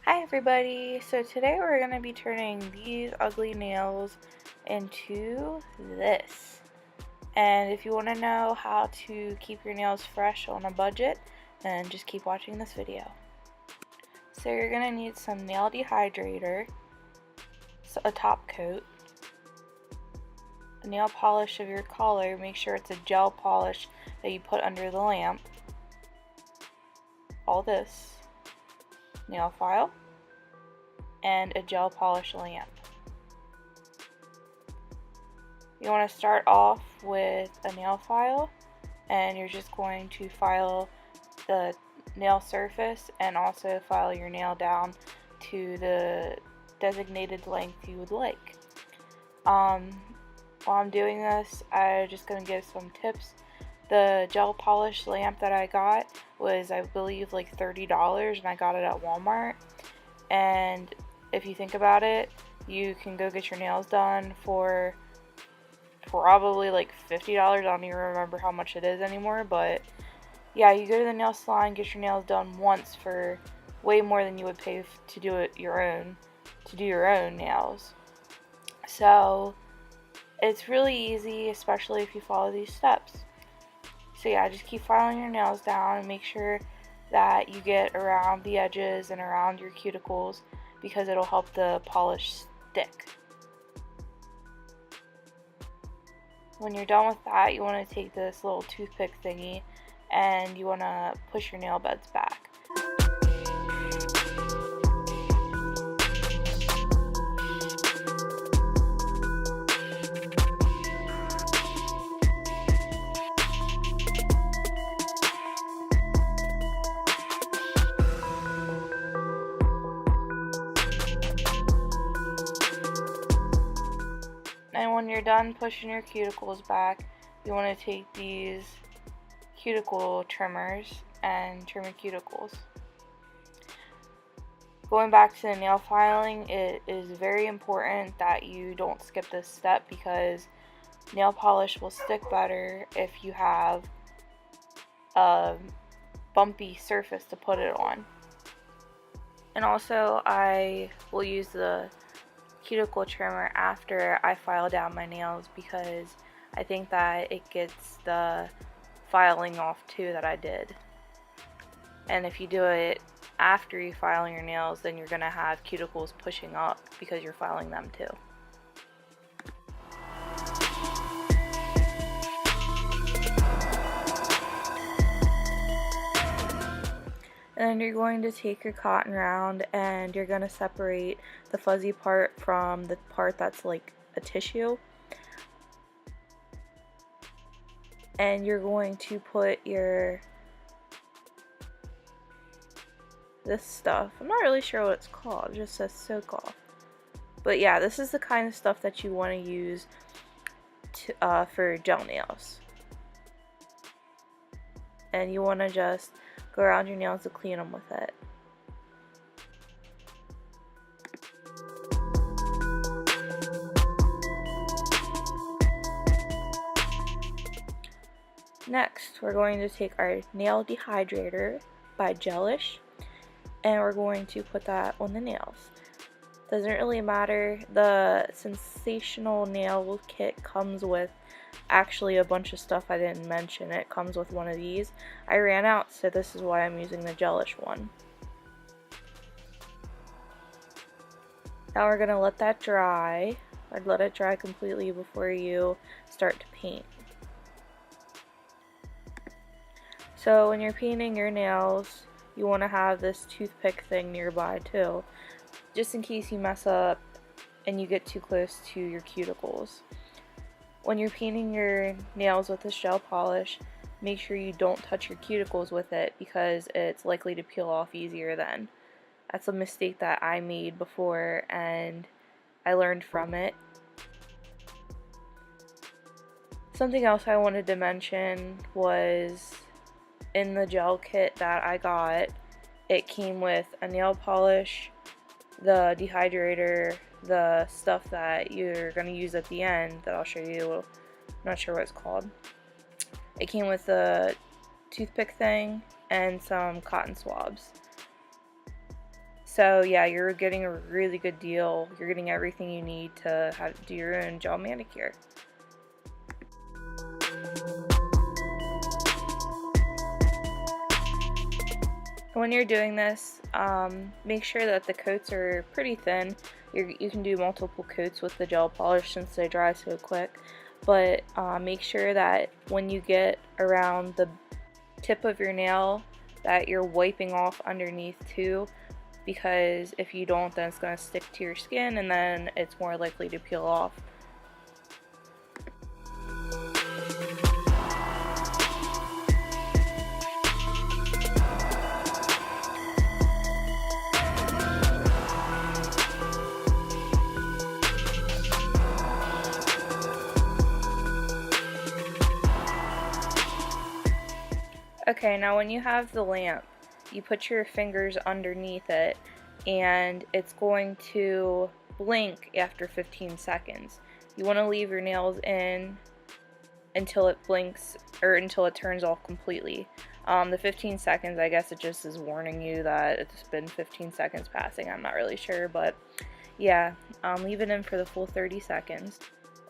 Hi everybody! So today we're going to be turning these ugly nails into this. And if you want to know how to keep your nails fresh on a budget, then just keep watching this video. So you're going to need some nail dehydrator, a top coat, a nail polish of your color. Make sure it's a gel polish that you put under the lamp. All this. Nail file, and a gel polish lamp. You want to start off with a nail file, and you're just going to file the nail surface and also file your nail down to the designated length you would like. While I'm doing this, I'm just going to give some tips. The gel polish lamp that I got was, I believe, like $30, and I got it at Walmart. And if you think about it, you can go get your nails done for probably like $50. I don't even remember how much it is anymore, but yeah, you go to the nail salon, get your nails done once for way more than you would pay to do your own nails. So it's really easy, especially if you follow these steps. So yeah, just keep filing your nails down and make sure that you get around the edges and around your cuticles, because it'll help the polish stick. When you're done with that, you want to take this little toothpick thingy and you want to push your nail beds back. And when you're done pushing your cuticles back, you want to take these cuticle trimmers and trim your cuticles. Going back to the nail filing, it is very important that you don't skip this step, because nail polish will stick better if you have a bumpy surface to put it on. And also, I will use the cuticle trimmer after I file down my nails, because I think that it gets the filing off too that I did. And if you do it after you file your nails, then you're gonna have cuticles pushing up because you're filing them too. And then you're going to take your cotton round and you're going to separate the fuzzy part from the part that's like a tissue. And you're going to put this stuff, I'm not really sure what it's called, it just says soak off. But yeah, this is the kind of stuff that you want to use for gel nails. And you want to just go around your nails to clean them with it. Next, we're going to take our nail dehydrator by Gelish, and we're going to put that on the nails. Doesn't really matter. The Sensational Nail Kit comes with actually a bunch of stuff I didn't mention. It comes with one of these. I ran out, so this is why I'm using the Gelish one. Now we're going to let that dry. I'd let it dry completely before you start to paint. So when you're painting your nails, you want to have this toothpick thing nearby too, just in case you mess up and you get too close to your cuticles. When you're painting your nails with this gel polish, make sure you don't touch your cuticles with it, because it's likely to peel off easier then. That's a mistake that I made before and I learned from it. Something else I wanted to mention was, in the gel kit that I got, it came with a nail polish, the dehydrator, the stuff that you're going to use at the end that I'll show you. I'm not sure what it's called. It came with the toothpick thing and some cotton swabs. So yeah, you're getting a really good deal. You're getting everything you need to do your own gel manicure. When you're doing this, make sure that the coats are pretty thin. You can do multiple coats with the gel polish since they dry so quick, but make sure that when you get around the tip of your nail that you're wiping off underneath too, because if you don't, then it's going to stick to your skin and then it's more likely to peel off. Okay, now when you have the lamp, you put your fingers underneath it and it's going to blink after 15 seconds. You want to leave your nails in until it blinks, or until it turns off completely. The 15 seconds, I guess it just is warning you that it's been 15 seconds passing. I'm not really sure, but yeah, leave it in for the full 30 seconds.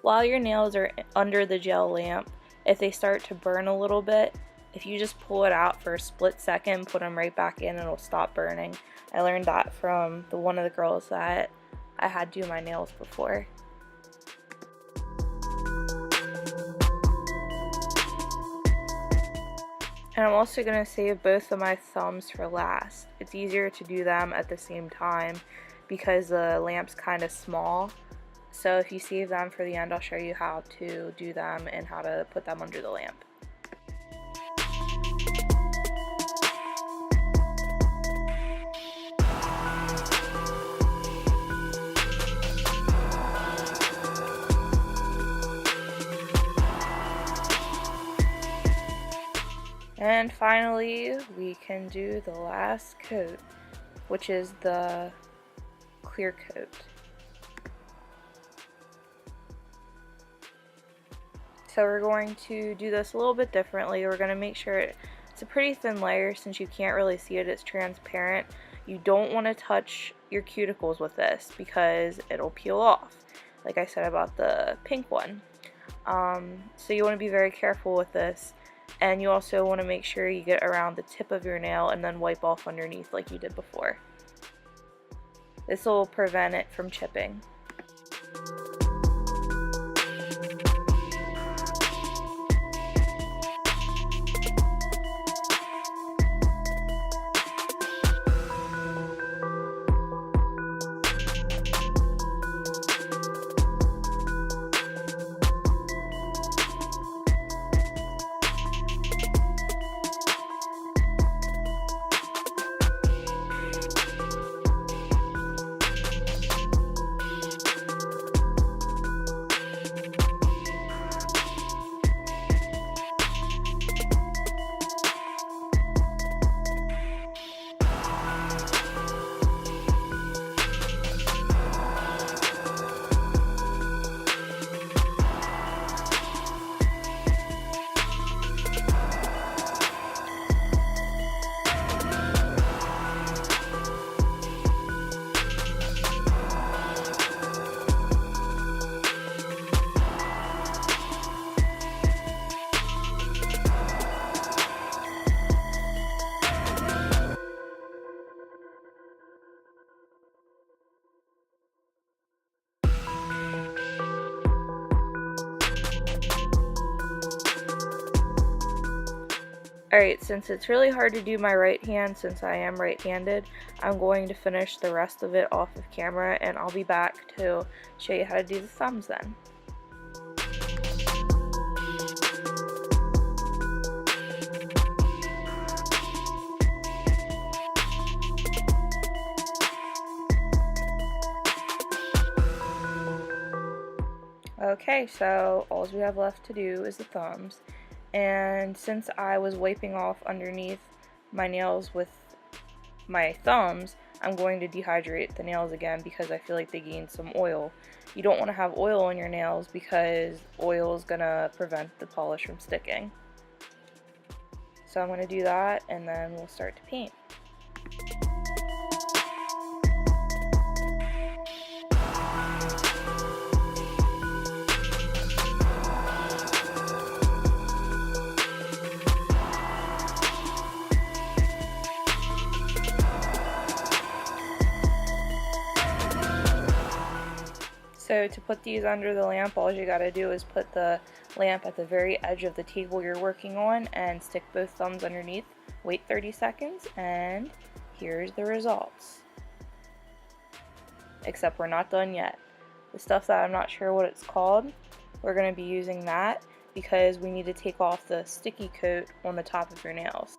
While your nails are under the gel lamp, if they start to burn a little bit, if you just pull it out for a split second, put them right back in, it'll stop burning. I learned that from one of the girls that I had do my nails before. And I'm also going to save both of my thumbs for last. It's easier to do them at the same time because the lamp's kind of small. So if you save them for the end, I'll show you how to do them and how to put them under the lamp. And finally, we can do the last coat, which is the clear coat. So we're going to do this a little bit differently. We're going to make sure it's a pretty thin layer since you can't really see it, it's transparent. You don't want to touch your cuticles with this because it'll peel off, like I said about the pink one. So you want to be very careful with this. And you also want to make sure you get around the tip of your nail and then wipe off underneath like you did before. This will prevent it from chipping. Alright, since it's really hard to do my right hand since I am right-handed, I'm going to finish the rest of it off of camera and I'll be back to show you how to do the thumbs then. Okay, so all we have left to do is the thumbs. And since I was wiping off underneath my nails with my thumbs, I'm going to dehydrate the nails again because I feel like they gained some oil. You don't want to have oil on your nails because oil is going to prevent the polish from sticking. So I'm going to do that and then we'll start to paint. So to put these under the lamp, all you gotta do is put the lamp at the very edge of the table you're working on and stick both thumbs underneath, wait 30 seconds, and here's the results. Except we're not done yet. The stuff that I'm not sure what it's called, we're going to be using that because we need to take off the sticky coat on the top of your nails.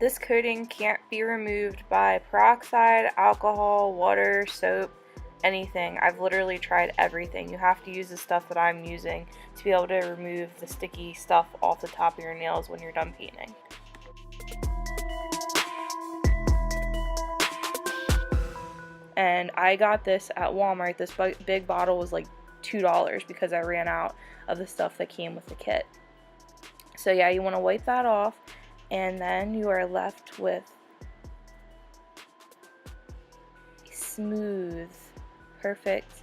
This coating can't be removed by peroxide, alcohol, water, soap, anything. I've literally tried everything. You have to use the stuff that I'm using to be able to remove the sticky stuff off the top of your nails when you're done painting. And I got this at Walmart. This big bottle was like $2 because I ran out of the stuff that came with the kit. So yeah, you want to wipe that off, and then you are left with smooth, perfect,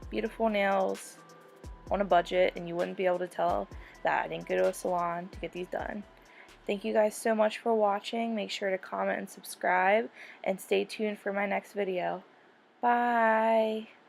beautiful nails on a budget, and you wouldn't be able to tell that I didn't go to a salon to get these done. Thank you guys so much for watching. Make sure to comment and subscribe, and stay tuned for my next video. Bye!